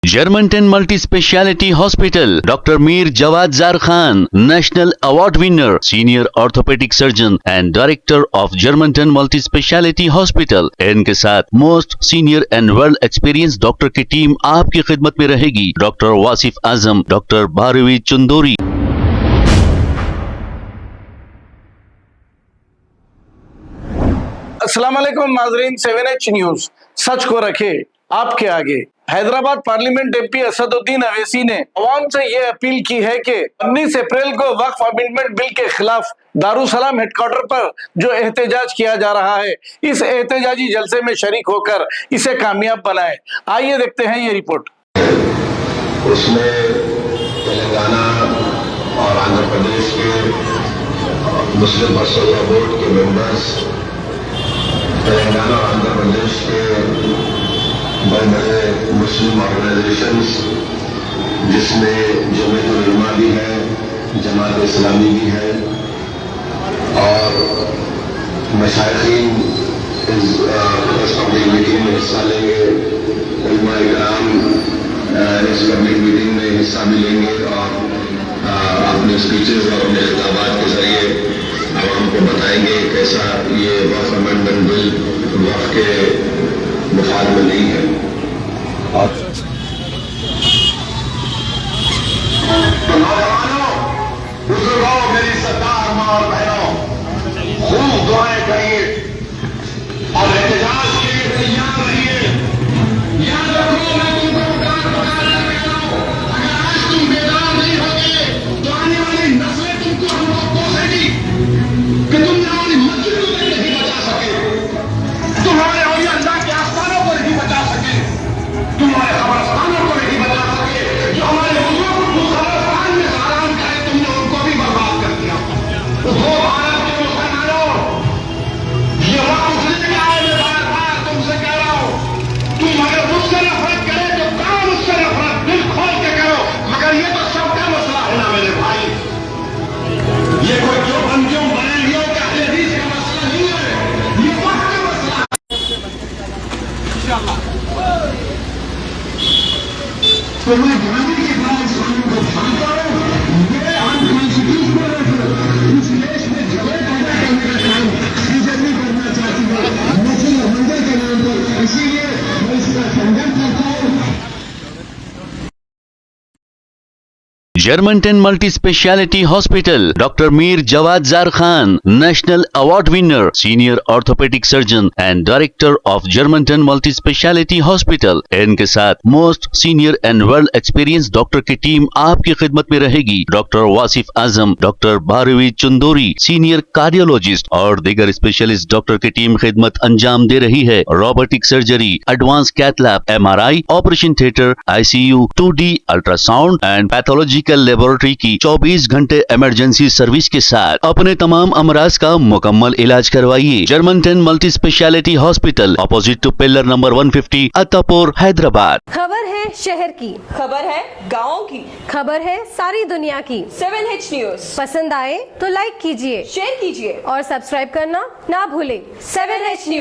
Germantown Multi-Speciality Hospital, Dr. Mir Jawad Zar Khan, National Award winner, Senior Orthopedic Surgeon and Director of Germantown Multi-Speciality Hospital। इनके साथ most senior and world experience doctor की टीम आपकी खिदमत में रहेगी। Doctor Wasif Azam, doctor Bharvi Chandori. अस्सलाम वालेकुम नाज़रीन, 7H न्यूज सच को रखे आपके आगे। हैदराबाद पार्लियामेंट एमपी असदुद्दीन अवैसी ने अवाम से यह अपील की है कि 19 अप्रैल को वक्फ अमेंडमेंट बिल के खिलाफ दारुसलाम हेडक्वार्टर पर जो एहतजाज किया जा रहा है, इस एहतजाजी जलसे में शरीक होकर इसे कामयाब बनाए। आइए देखते हैं ये रिपोर्ट। उसमें तेलंगाना और आंध्र प्रदेश के मुस्लिम पर्सनल बोर्ड के मेंबर्स, तेलंगाना और आंध्र प्रदेश के बड़े बड़े मुस्लिम ऑर्गेनाइजेशंस जिसमें जमीयत उलमा भी है, जमात इस्लामी भी है और मशाइखीन इस पब्लिक मीटिंग में हिस्सा लेंगे। उलमा इकराम इस पब्लिक मीटिंग में हिस्सा भी लेंगे और अपने स्पीचेस और अपने खिताबात के जरिए आवाम को बताएंगे कैसा ये वक्फ अमेंडमेंट बिल वक्फ के मुखार में नहीं है। और तो नौजवानों, बुजुर्गों, मेरी सरकार, मां और बहनों, खूब दुआएं करिए और एहतजाज के लिए तैयार रहिए। याद रखो, मैं तुमको पुकार रहा हूं। अगर आज तुम बेदार नहीं होगे तो आने वाली नस्लें तुमको हमको कोसेगी कि तुमने हमारी मस्जिद को नहीं बचा सके, तुम्हारे और अल्लाह के आस्थानों को नहीं बचा सके, तुम्हारे कब्रस्तानों को नहीं बचा सके, जो हमारे बुजुर्ग को कब्रस्तान में आराम करे, तुमने उनको भी बर्बाद कर दिया। वो भारत के मुसलमानों, ये वक्त उसने कहा है, मैं बार बार तुमसे कह रहा हूं, तुम अगर मुझसे नफरत करे तो करो, मुझसे नफरत दिल खोल के करो, मगर ये तो सबका मसला है ना मेरे भाई। ये कोई क्यों बनेलियों का हदीस का मसला नहीं है, ये वक्त का मसला है। तो मैं गांधी के बाद इस्लाम को मानता हूं, ये अनकॉन्स्टिट्यूशनल है। इस देश में झगड़े पैदा करने का काम बीजेपी करना चाहती है मुस्लिम मंदिर के नाम पर, इसीलिए मैं इसका खंडन करता हूं। Germantown Multi-Speciality Hospital, Dr. Mir Jawad Zar Khan, National Award winner, Senior Orthopedic Surgeon and Director of Germantown Multi-Speciality Hospital। इनके साथ most senior and world experience doctor की टीम आपकी खिदमत में रहेगी। Doctor Wasif Azam, doctor Bharvi Chandori, senior cardiologist और दीगर स्पेशलिस्ट डॉक्टर की टीम खिदमत अंजाम दे रही है। Robotic surgery, advance cath lab, MRI, operation theatre, ICU, 2D ultrasound and pathological laboratory की 24 घंटे इमरजेंसी सर्विस के साथ अपने तमाम अमराज का मुकम्मल इलाज करवाइए। Germanten multi speciality hospital, opposite to pillar number 150, Attapur, Hyderabad. खबर है शहर की, खबर है गाँव की, खबर है सारी दुनिया की। 7H न्यूज पसंद आए तो लाइक कीजिए, शेयर कीजिए और सब्सक्राइब करना ना भूलें। 7H news.